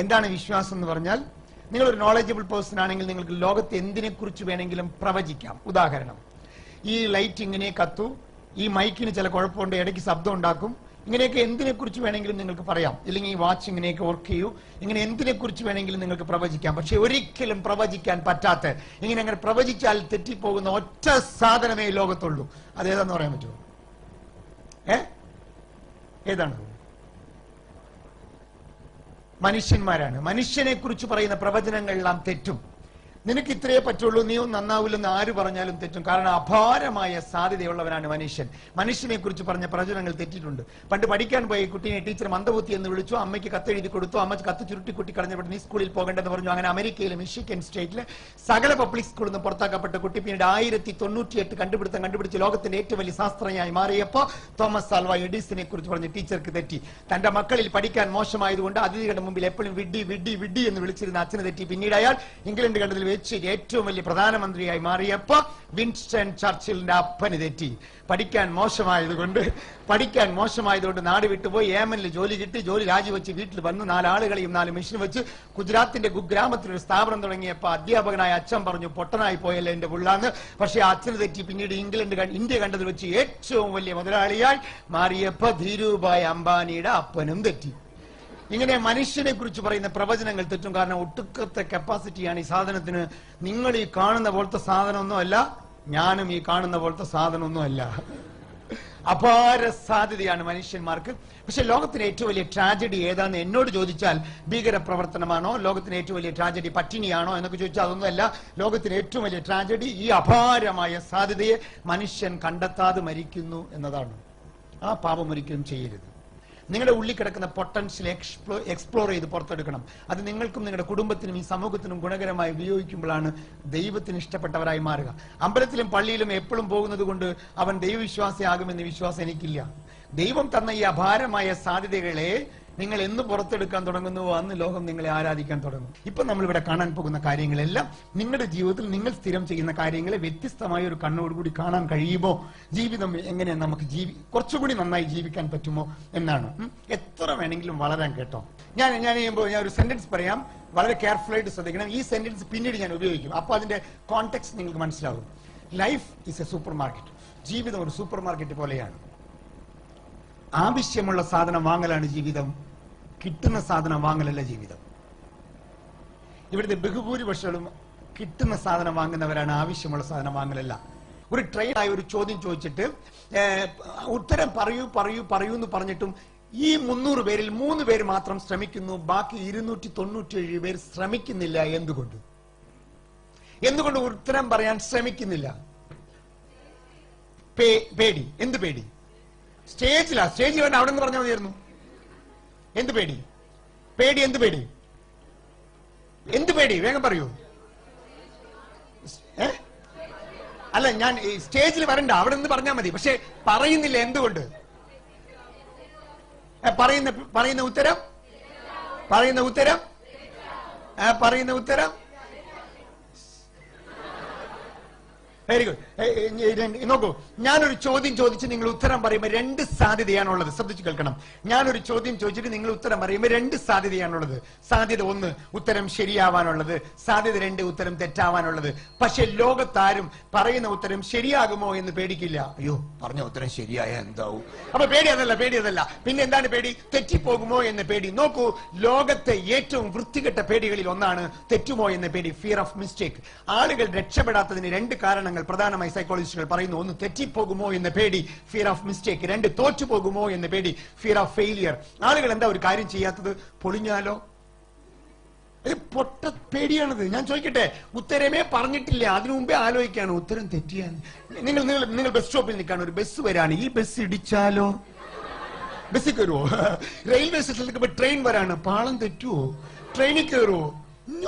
എന്താണ് വിശ്വാസം എന്ന് പറഞ്ഞാൽ, നിങ്ങളൊരു നോളജബിൾ പേഴ്സൺ ആണെങ്കിൽ നിങ്ങൾക്ക് ലോകത്ത് എന്തിനെ കുറിച്ച് വേണമെങ്കിലും പ്രവചിക്കാം. ഉദാഹരണം, ഈ ലൈറ്റ് ഇങ്ങനെ കത്തു, ഈ മൈക്കിന് ചില കുഴപ്പമുണ്ട്, ഇടയ്ക്ക് ശബ്ദം ഉണ്ടാക്കും, ഇങ്ങനെയൊക്കെ എന്തിനെ കുറിച്ച് വേണമെങ്കിലും നിങ്ങൾക്ക് പറയാം. ഇല്ലെങ്കിൽ ഈ വാച്ച് ഇങ്ങനെയൊക്കെ വർക്ക് ചെയ്യൂ, ഇങ്ങനെ എന്തിനെ കുറിച്ച് വേണമെങ്കിലും നിങ്ങൾക്ക് പ്രവചിക്കാം. പക്ഷെ ഒരിക്കലും പ്രവചിക്കാൻ പറ്റാത്ത, ഇങ്ങനെ അങ്ങനെ പ്രവചിച്ചാൽ തെറ്റിപ്പോകുന്ന ഒറ്റ സാധനമേ ലോകത്തുള്ളൂ. അതേതാന്ന് പറയാൻ പറ്റുമോ? ഏതാണ്? മനുഷ്യന്മാരാണ്. മനുഷ്യനെ കുറിച്ച് പറയുന്ന പ്രവചനങ്ങളെല്ലാം തെറ്റും. നിനക്ക് ഇത്രയേ പറ്റുള്ളൂ, നീ ഒന്നും നന്നാവില്ലെന്ന് ആര് പറഞ്ഞാലും തെറ്റും. കാരണം അപാരമായ സാധ്യതയുള്ളവനാണ് മനുഷ്യൻ. മനുഷ്യനെ കുറിച്ച് പറഞ്ഞ പ്രവചനങ്ങൾ തെറ്റിയിട്ടുണ്ട്. പണ്ട് പഠിക്കാൻ പോയ കുട്ടീനെ ടീച്ചർ മന്ദബുദ്ധി എന്ന് വിളിച്ചു. അമ്മയ്ക്ക് കത്തെഴുതി കൊടുത്തു. അമ്മ കത്ത് ചുരുട്ടിക്കുട്ടി കളഞ്ഞപ്പോൾ നീ സ്കൂളിൽ പോകേണ്ടെന്ന് പറഞ്ഞു. അങ്ങനെ അമേരിക്കയിലെ മിഷിഗൻ സ്റ്റേറ്റിലെ സകല പബ്ലിക് സ്കൂളിൽ നിന്ന് പുറത്താക്കപ്പെട്ട കുട്ടി പിന്നീട് 1098 കണ്ടുപിടിച്ച് ലോകത്തിന്റെ ഏറ്റവും വലിയ ശാസ്ത്രജ്ഞനായി മാറിയപ്പോൾ തോമസ് ആൽവ എഡിസനെ കുറിച്ച് പറഞ്ഞ ടീച്ചർക്ക് തെറ്റി. തന്റെ മക്കളിൽ പഠിക്കാൻ മോശമായതുകൊണ്ട് അതിഥികളുടെ മുമ്പിൽ എപ്പോഴും വിഡ്ഡി വിഡ്ഡി വിഡ്ഡി എന്ന് വിളിച്ചിരുന്ന അച്ഛന് തെറ്റി. പിന്നീട് അയാൾ ഇംഗ്ലണ്ട് കണ്ടതിൽ ഏറ്റവും വലിയ പ്രധാനമന്ത്രിയായി മാറിയപ്പോ വിൻസ്റ്റൺ ചർച്ചിലിന്റെ അപ്പന് തെറ്റി. പഠിക്കാൻ മോശമായതുകൊണ്ട് നാട് വിട്ടുപോയി യമനിൽ ജോലി കിട്ടി. ജോലി രാജിവെച്ച് വീട്ടിൽ വന്ന് 4 ആളുകളെയും 4 മെഷീൻ വെച്ച് ഗുജറാത്തിന്റെ കുഗ്രാമത്തിൽ ഒരു സ്ഥാപനം തുടങ്ങിയപ്പോ അധ്യാപകനായ അച്ഛൻ പറഞ്ഞു, പൊട്ടനായി പോയല്ലേ എന്റെ പുള്ളാന്ന്. പക്ഷെ അച്ഛന് തെറ്റി. പിന്നീട് ഇന്ത്യ കണ്ടതിൽ വെച്ച് ഏറ്റവും വലിയ മുതലാളിയായി മാറിയപ്പോ ധീരുഭായ് അംബാനിയുടെ അപ്പനും തെറ്റി. ഇങ്ങനെ മനുഷ്യനെ കുറിച്ച് പറയുന്ന പ്രവചനങ്ങൾ തെറ്റും. കാരണം ഒട്ടുക്കത്തെ കപ്പാസിറ്റിയാണ് ഈ സാധനത്തിന്. നിങ്ങൾ ഈ കാണുന്ന പോലത്തെ സാധനമൊന്നുമല്ല, ഞാനും ഈ കാണുന്ന പോലത്തെ സാധനമൊന്നുമല്ല. അപാര സാധ്യതയാണ് മനുഷ്യന്മാർക്ക്. പക്ഷെ ലോകത്തിന് ഏറ്റവും വലിയ ട്രാജഡി ഏതാന്ന് എന്നോട് ചോദിച്ചാൽ, ഭീകര പ്രവർത്തനമാണോ? ലോകത്തിന് ഏറ്റവും വലിയ ട്രാജഡി പട്ടിണിയാണോ എന്നൊക്കെ ചോദിച്ചാൽ അതൊന്നുമല്ല. ലോകത്തിന് ഏറ്റവും വലിയ ട്രാജഡി ഈ അപാരമായ സാധ്യതയെ മനുഷ്യൻ കണ്ടെത്താതെ മരിക്കുന്നു എന്നതാണ്. ആ പാപം ഒരിക്കലും ചെയ്യരുത്. നിങ്ങളുടെ ഉള്ളിൽ കിടക്കുന്ന പൊട്ടൻഷ്യൽ എക്സ്പ്ലോർ ചെയ്ത് പുറത്തെടുക്കണം. അത് നിങ്ങൾക്കും നിങ്ങളുടെ കുടുംബത്തിനും ഈ സമൂഹത്തിനും ഗുണകരമായി ഉപയോഗിക്കുമ്പോഴാണ് ദൈവത്തിന് ഇഷ്ടപ്പെട്ടവരായി മാറുക. അമ്പലത്തിലും പള്ളിയിലും എപ്പോഴും പോകുന്നത് കൊണ്ട് അവൻ ദൈവവിശ്വാസിയാകുമെന്ന് വിശ്വാസം എനിക്കില്ല. ദൈവം തന്ന ഈ അപാരമായ സാധ്യതകളെ നിങ്ങൾ എന്ന് പുറത്തെടുക്കാൻ തുടങ്ങുന്നുവോ അന്ന് ലോകം നിങ്ങളെ ആരാധിക്കാൻ തുടങ്ങും. ഇപ്പൊ നമ്മളിവിടെ കാണാൻ പോകുന്ന കാര്യങ്ങളെല്ലാം നിങ്ങളുടെ ജീവിതത്തിൽ നിങ്ങൾ സ്ഥിരം ചെയ്യുന്ന കാര്യങ്ങളെ വ്യത്യസ്തമായ ഒരു കണ്ണോടുകൂടി കാണാൻ കഴിയുമോ? ജീവിതം എങ്ങനെ നമുക്ക് കുറച്ചുകൂടി നന്നായി ജീവിക്കാൻ പറ്റുമോ എന്നാണ്. എത്ര വേണമെങ്കിലും വളരാൻ കേട്ടോ. ഞാൻ ഒരു സെന്റൻസ് പറയാം, വളരെ കെയർഫുൾ ആയിട്ട് ശ്രദ്ധിക്കണം. ഈ സെന്റൻസ് പിന്നീട് ഞാൻ ഉപയോഗിക്കും. അപ്പൊ അതിന്റെ കോണ്ടെക്സ്റ്റ് നിങ്ങൾക്ക് മനസ്സിലാവും. Life is A super market. ജീവിതം ഒരു സൂപ്പർ മാർക്കറ്റ് പോലെയാണ്. ആവശ്യമുള്ള സാധനം വാങ്ങലാണ് ജീവിതം, കിട്ടുന്ന സാധനം വാങ്ങലല്ല ജീവിതം. ഇവിടുത്തെ ബഹുഭൂരിപക്ഷങ്ങളും കിട്ടുന്ന സാധനം വാങ്ങുന്നവരാണ്, ആവശ്യമുള്ള സാധനം വാങ്ങലല്ല. ഒരു ട്രെയിനായി ഒരു ചോദ്യം ചോദിച്ചിട്ട് ഉത്തരം പറയൂ എന്ന് പറഞ്ഞിട്ടും ഈ 300 പേരിൽ 3 പേര് മാത്രം ശ്രമിക്കുന്നു, ബാക്കി 297 പേർ ശ്രമിക്കുന്നില്ല. എന്തുകൊണ്ട് ഉത്തരം പറയാൻ ശ്രമിക്കുന്നില്ല? പേടി. എന്ത് പേടി? സ്റ്റേജിൽ വേണ്ട, അവിടെ നിന്ന് പറഞ്ഞാൽ മതിയായിരുന്നു. എന്ത് പേടി? എന്ത് പേടി? വേഗം പറയൂ. അല്ല, ഞാൻ സ്റ്റേജിൽ വരണ്ട, അവിടെ നിന്ന് പറഞ്ഞാൽ മതി. പക്ഷെ പറയുന്നില്ല. എന്തുകൊണ്ട്? പറയുന്ന ഉത്തരം വെരി ഗുഡ്. നോക്കൂ, ഞാനൊരു ചോദ്യം ചോദിച്ച് നിങ്ങൾ ഉത്തരം പറയുമ്പോൾ 2 സാധ്യതയാണുള്ളത്. ശ്രദ്ധിച്ചു കേൾക്കണം. ഞാനൊരു ചോദ്യം ചോദിച്ചിട്ട് നിങ്ങൾ ഉത്തരം പറയുമ്പോൾ 2 സാധ്യതയാണുള്ളത്. സാധ്യത 1 ഉത്തരം ശരിയാവാനുള്ളത്, സാധ്യത 2 ഉത്തരം തെറ്റാവാനുള്ളത്. പക്ഷെ ലോകത്താരും പറയുന്ന ഉത്തരം ശരിയാകുമോ എന്ന് പേടിക്കില്ല. അയ്യോ, പറഞ്ഞ ഉത്തരം ശരിയായ എന്താവും? അപ്പൊ പേടി അതല്ല. പിന്നെ എന്താണ് പേടി? തെറ്റിപ്പോകുമോ എന്ന് പേടി. നോക്കൂ, ലോകത്തെ ഏറ്റവും വൃത്തികെട്ട പേടികളിൽ ഒന്നാണ് തെറ്റുമോ എന്ന പേടി, ഫിയർ ഓഫ് മിസ്റ്റേക്ക്. ആളുകൾ രക്ഷപ്പെടാത്തതിന് 2 കാരണങ്ങൾ പ്രധാനമായി സൈക്കോളജിസ്റ്റുകൾ പറയുന്നു. 1 തെറ്റിപ്പോകുമോ എന്ന പേടി, ഫിയർ ഓഫ് മിസ്റ്റേക്ക്. 2 തോറ്റുപോകുമോ എന്ന പേടി, ഫിയർ ഓഫ് ഫെയിലിയർ. ആളുകൾ എന്താ ഒരു കാര്യം ചെയ്യാത്തത്? പൊളിഞ്ഞാലോ? പൊട്ട പേടിയാണത്. ഞാൻ ചോദിക്കട്ടെ, ഉത്തരമേ പറഞ്ഞിട്ടില്ല, അതിനു മുമ്പേ ആലോചിക്കാണ് ഉത്തരം തെറ്റിയാൽ. നിങ്ങൾ ബസ് സ്റ്റോപ്പിൽ നിൽക്കാണ്, ഒരു ബസ് വരാണ്, ഈ ബസ് ഇടിച്ചാലോ? ബസ്സിൽ കയറുവോ? റെയിൽവേ സ്റ്റേഷനിലേക്ക് ട്രെയിൻ വരാണ്, പാളം തെറ്റുവോ? ട്രെയിനിൽ കയറുവോ?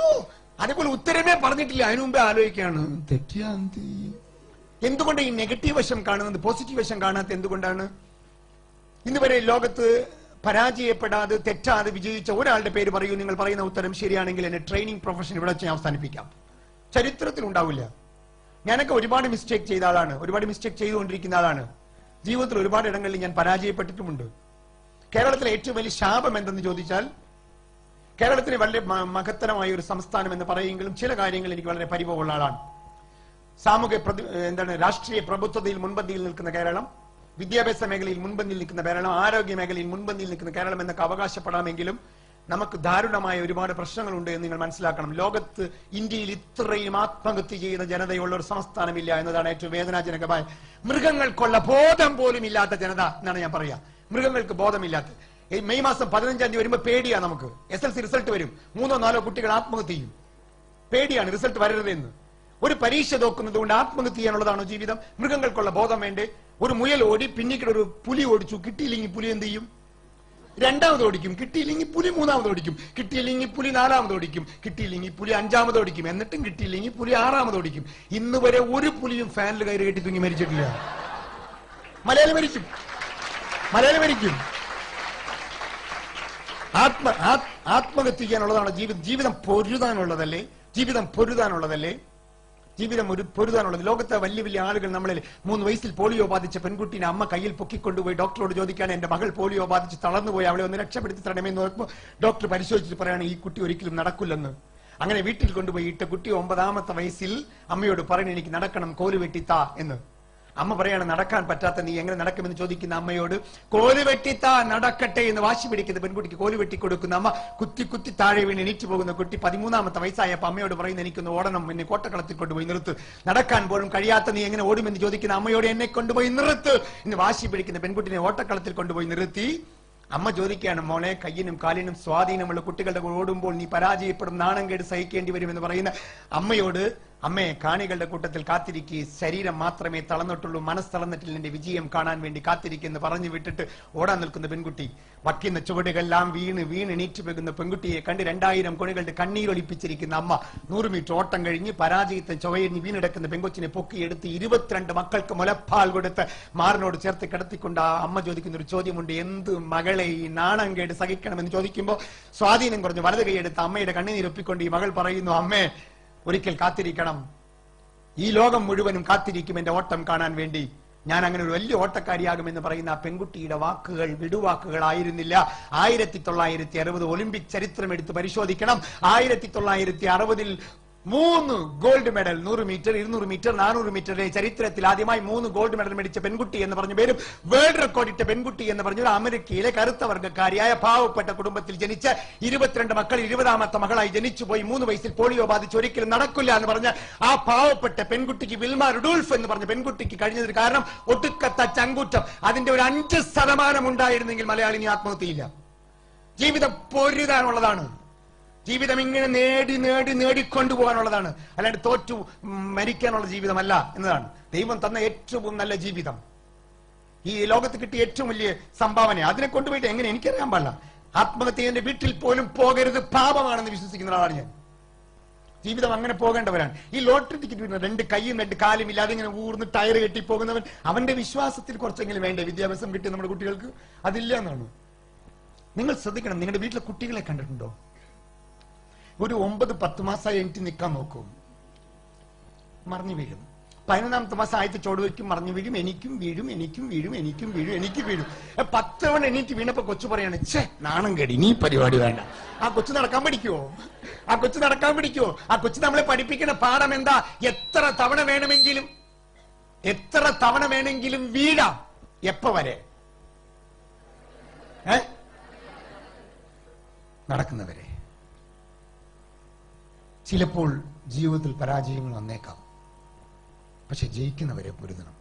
അതേപോലെ ഉത്തരമേ പറഞ്ഞിട്ടില്ല, അതിനു മുമ്പേ ആലോചിക്കാണ് തെറ്റിയാ. എന്തുകൊണ്ട് ഈ നെഗറ്റീവ് വശം കാണുന്നത്, പോസിറ്റീവ് വശം കാണാത്ത എന്തുകൊണ്ടാണ്? ഇന്ന് വരെ ലോകത്ത് പരാജയപ്പെടാതെ തെറ്റാതെ വിജയിച്ച ഒരാളുടെ പേര് പറയൂ. നിങ്ങൾ പറയുന്ന ഉത്തരം ശരിയാണെങ്കിൽ എന്നെ ട്രെയിനിങ് പ്രൊഫഷൻ ഇവിടെ വെച്ച് അവസാനിപ്പിക്കാം. ചരിത്രത്തിൽ ഉണ്ടാവില്ല. ഞാനൊക്കെ ഒരുപാട് മിസ്റ്റേക്ക് ചെയ്ത ആളാണ്, ഒരുപാട് മിസ്റ്റേക്ക് ചെയ്തുകൊണ്ടിരിക്കുന്ന ആളാണ്. ജീവിതത്തിൽ ഒരുപാട് ഇടങ്ങളിൽ ഞാൻ പരാജയപ്പെട്ടിട്ടുമുണ്ട്. കേരളത്തിലെ ഏറ്റവും വലിയ ശാപം എന്തെന്ന് ചോദിച്ചാൽ, കേരളത്തിന് വളരെ മഹത്തരമായ ഒരു സംസ്ഥാനം എന്ന് പറയുമെങ്കിലും ചില കാര്യങ്ങൾ എനിക്ക് വളരെ പരിഭവമുള്ള ആളാണ്. രാഷ്ട്രീയ പ്രഭുത്വതയിൽ മുൻപന്തിയിൽ നിൽക്കുന്ന കേരളം, വിദ്യാഭ്യാസ മേഖലയിൽ മുൻപന്തിയിൽ നിൽക്കുന്ന കേരളം, ആരോഗ്യ മേഖലയിൽ മുൻപന്തിയിൽ നിൽക്കുന്ന കേരളം എന്നൊക്കെ അവകാശപ്പെടാമെങ്കിലും നമുക്ക് ദാരുണമായ ഒരുപാട് പ്രശ്നങ്ങളുണ്ട് എന്ന് നിങ്ങൾ മനസ്സിലാക്കണം. ലോകത്ത് ഇന്ത്യയിൽ ഇത്രയും ആത്മഹത്യ ചെയ്ത ജനതയുള്ള ഒരു സംസ്ഥാനമില്ല എന്നതാണ് ഏറ്റവും വേദനാജനകമായ. മൃഗങ്ങൾക്കുള്ള ബോധം പോലും ഇല്ലാത്ത ജനത എന്നാണ് ഞാൻ പറയാ. മൃഗങ്ങൾക്ക് ബോധമില്ലാത്ത. മെയ് മാസം 15 തീയതി വരുമ്പോ പേടിയാ നമുക്ക്. SLC റിസൾട്ട് വരും, 3-4 കുട്ടികൾ ആത്മഹത്യ ചെയ്യും. പേടിയാണ് റിസൾട്ട് വരരുതെന്ന്. ഒരു പരീക്ഷ നോക്കുന്നത് കൊണ്ട് ആത്മഹത്യ ചെയ്യാനുള്ളതാണോ ജീവിതം? മൃഗങ്ങൾക്കുള്ള ബോധം വേണ്ടേ? ഒരു മുയൽ ഓടി, പിന്നീട് ഒരു പുലി ഓടിച്ചു, കിട്ടിയില്ലെങ്കിൽ പുലി എന്ത് ചെയ്യും? രണ്ടാമത് ഓടിക്കും. കിട്ടിയില്ലെങ്കിൽ പുലി മൂന്നാമത് ഓടിക്കും. കിട്ടിയില്ലെങ്കിൽ പുലി നാലാമത് ഓടിക്കും. കിട്ടിയില്ലെങ്കിൽ പുലി 5ാമത് ഓടിക്കും. എന്നിട്ടും കിട്ടിയില്ലെങ്കിൽ പുലി 6ാമത് ഓടിക്കും. ഇന്ന് വരെ ഒരു പുലിയും ഫാനിൽ കയറി കെട്ടി തൂങ്ങി മരിച്ചിട്ടില്ല. മലയാളി മരിക്കും, മലയാളി മരിക്കും. ആത്മഹത്യ ചെയ്യാനുള്ളതാണ് ജീവിതം. ജീവിതം പൊരുതാനുള്ളതല്ലേ? ജീവിതം പൊരുതാനുള്ളതല്ലേ? ജീവിതം ഒരു പൊരുതാനുള്ളത്. ലോകത്തെ വലിയ വലിയ ആളുകൾ നമ്മളിൽ 3 വയസ്സിൽ പോളിയോ ബാധിച്ച പെൺകുട്ടീനെ അമ്മ കയ്യിൽ പൊക്കിക്കൊണ്ടുപോയി ഡോക്ടറോട് ചോദിക്കുകയാണ്, എന്റെ മകൾ പോളിയോ ബാധിച്ച് തളർന്നുപോയി, അവളെ ഒന്ന് രക്ഷപ്പെടുത്തി തരണമെന്ന് നോക്കുമ്പോൾ ഡോക്ടർ പരിശോധിച്ചിട്ട് പറയാണ്, ഈ കുട്ടി ഒരിക്കലും നടക്കില്ലെന്ന്. അങ്ങനെ വീട്ടിൽ കൊണ്ടുപോയി ഇട്ട കുട്ടി 9ാമത്തെ വയസ്സിൽ അമ്മയോട് പറയണ, എനിക്ക് നടക്കണം, കോല് വെട്ടിത്താ എന്ന്. അമ്മ പറയാണ്, നടക്കാൻ പറ്റാത്ത നീ എങ്ങനെ നടക്കുമെന്ന് ചോദിക്കുന്ന അമ്മയോട് കോല് വെട്ടിത്താ നടക്കട്ടെ എന്ന് വാശി പിടിക്കുന്ന പെൺകുട്ടിക്ക് കോല് വെട്ടി കൊടുക്കുന്ന അമ്മ കുത്തി കുത്തി താഴെ വീണ് എണീറ്റ് പോകുന്ന കുട്ടി 13ാമത്തെ വയസ്സായപ്പോ അമ്മയോട് പറയുന്ന, എനിക്കൊന്ന് ഓടണം, എന്നെ കോട്ടക്കളത്തിൽ കൊണ്ടുപോയി നിർത്ത്. നടക്കാൻ പോലും കഴിയാത്ത നീ എങ്ങനെ ഓടുമെന്ന് ചോദിക്കുന്ന അമ്മയോട് എന്നെ കൊണ്ടുപോയി നിർത്ത് എന്ന് വാശി പിടിക്കുന്ന പെൺകുട്ടിനെ ഓട്ടക്കളത്തിൽ കൊണ്ടുപോയി നിർത്തി. അമ്മ ചോദിക്കുകയാണ്, മോളെ, കയ്യിനും കാലിനും സ്വാധീനമുള്ള കുട്ടികളുടെ കൂടെ ഓടുമ്പോൾ നീ പരാജയപ്പെടും, നാണം കേട് സഹിക്കേണ്ടി വരുമെന്ന് പറയുന്ന അമ്മയോട്, അമ്മേ, കാണികളുടെ കൂട്ടത്തിൽ കാത്തിരിക്കുക, ശരീരം മാത്രമേ തളർന്നിട്ടുള്ളൂ, മനസ്സ് തളർന്നിട്ടില്ല, എന്റെ വിജയം കാണാൻ വേണ്ടി കാത്തിരിക്കുന്നു പറഞ്ഞു വിട്ടിട്ട് ഓടാൻ നിൽക്കുന്ന പെൺകുട്ടി. വയ്ക്കുന്ന ചുവടുകളെല്ലാം വീണ് വീണ് എണീറ്റ് പോകുന്ന പെൺകുട്ടിയെ കണ്ട് 2000 കൊണികളുടെ കണ്ണീരൊലിപ്പിച്ചിരിക്കുന്ന അമ്മ 100 മീറ്റർ ഓട്ടം കഴിഞ്ഞ് പരാജയത്തെ ചുവയിൽ വീണെടുക്കുന്ന പെൺകൊച്ചിനെ പൊക്കിയെടുത്ത് 22 മക്കൾക്ക് മുലപ്പാൽ കൊടുത്ത് മാറിനോട് ചേർത്ത് കിടത്തിക്കൊണ്ട് ആ അമ്മ ചോദിക്കുന്ന ഒരു ചോദ്യമുണ്ട്, എന്ത് മകളെ ഈ നാണം കേട് സഹിക്കണമെന്ന് ചോദിക്കുമ്പോൾ സ്വാധീനം കുറഞ്ഞ് വലത് കൈയെടുത്ത് അമ്മയുടെ കണ്ണീരൊപ്പിക്കൊണ്ട് ഈ മകൾ പറയുന്നു, അമ്മേ, ഒരിക്കൽ കാത്തിരിക്കണം, ഈ ലോകം മുഴുവനും കാത്തിരിക്കും എന്റെ ഓട്ടം കാണാൻ വേണ്ടി, ഞാൻ അങ്ങനെ ഒരു വലിയ ഓട്ടക്കാരിയാകുമെന്ന് പറയുന്ന ആ പെൺകുട്ടിയുടെ വാക്കുകൾ വിടുവാക്കുകളായിരുന്നില്ല. 1960 ഒളിമ്പിക് ചരിത്രം എടുത്ത് പരിശോധിക്കണം. 1960 3 ഗോൾഡ് മെഡൽ, 100 മീറ്റർ, 200 മീറ്റർ, 400 മീറ്ററിലെ ചരിത്രത്തിൽ ആദ്യമായി 3 ഗോൾഡ് മെഡൽ മേടിച്ച പെൺകുട്ടി എന്ന് പറഞ്ഞു പേരും വേൾഡ് റെക്കോർഡ് ഇട്ട പെൺകുട്ടി എന്ന് പറഞ്ഞൊരു അമേരിക്കയിലെ കറുത്ത വർഗ്ഗക്കാരിയായ പാവപ്പെട്ട കുടുംബത്തിൽ ജനിച്ച 22 മക്കൾ 20ാമത്തെ മകളായി ജനിച്ചുപോയി 3 വയസ്സിൽ പോളിയോ ബാധിച്ച് ഒരിക്കലും നടക്കില്ല എന്ന് പറഞ്ഞ ആ പാവപ്പെട്ട പെൺകുട്ടിക്ക്, വിൽമ റുഡോൾഫ് എന്ന് പറഞ്ഞ പെൺകുട്ടിക്ക് കഴിഞ്ഞതിന് കാരണം ഒടുക്കത്ത ചങ്കൂറ്റം. അതിന്റെ ഒരു 5% ഉണ്ടായിരുന്നെങ്കിൽ മലയാളിനി ആത്മഹത്യയില്ല. ജീവിതം പൊരുതാനുള്ളതാണ്. ജീവിതം ഇങ്ങനെ നേടിക്കൊണ്ടുപോകാനുള്ളതാണ്, അല്ലാണ്ട് തോറ്റു മരിക്കാനുള്ള ജീവിതമല്ല എന്നതാണ്. ദൈവം തന്ന ഏറ്റവും നല്ല ജീവിതം, ഈ ലോകത്ത് കിട്ടിയ ഏറ്റവും വലിയ സംഭാവന, അതിനെ കൊണ്ടുപോയിട്ട് എങ്ങനെ എനിക്കറിയാൻ പാടില്ല. ആത്മഹത്യ എന്റെ വീട്ടിൽ പോലും പോകരുത്, പാപമാണെന്ന് വിശ്വസിക്കുന്ന ഒരാളാണ് ഞാൻ. ജീവിതം അങ്ങനെ പോകേണ്ടവരാണ്. ഈ ലോട്ടറി ടിക്കറ്റ് കിട്ടുന്ന 2 കൈയും 2 കാലും ഇല്ലാതെ ഇങ്ങനെ ഊർന്ന് ടയർ കെട്ടി പോകുന്നവൻ, അവന്റെ വിശ്വാസത്തിൽ കുറച്ചെങ്കിലും വേണ്ടേ വിദ്യാഭ്യാസം കിട്ടിയ നമ്മുടെ കുട്ടികൾക്ക്? അതില്ല എന്നാണ്. നിങ്ങൾ ശ്രദ്ധിക്കണം, നിങ്ങളുടെ വീട്ടിലെ കുട്ടികളെ കണ്ടിട്ടുണ്ടോ? ഒരു 9-10 മാസമായി എനിക്ക് നിൽക്കാൻ നോക്കും, മറിഞ്ഞു വീഴും. 11ാമത്തെ മാസം ആയിട്ട് ചോട് വയ്ക്കും, മറിഞ്ഞു വീഴും, എനിക്കും വീഴും. 10 തവണ എണീറ്റ് വീണപ്പോ കൊച്ചു പറയാണ്, ഛേ, നാണം കേടി, നീ പരിപാടി വേണ്ട. ആ കൊച്ചു നടക്കാൻ പഠിക്കുവോ? ആ കൊച്ചു നമ്മളെ പഠിപ്പിക്കുന്ന പാഠം എന്താ? എത്ര തവണ വേണമെങ്കിലും വീഴാം. എപ്പ വരെ? നടക്കുന്നവരെ. ചിലപ്പോൾ ജീവിതത്തിൽ പരാജയങ്ങൾ വന്നേക്കാം, പക്ഷെ ജയിക്കുന്നവരെ പൊരുതണം.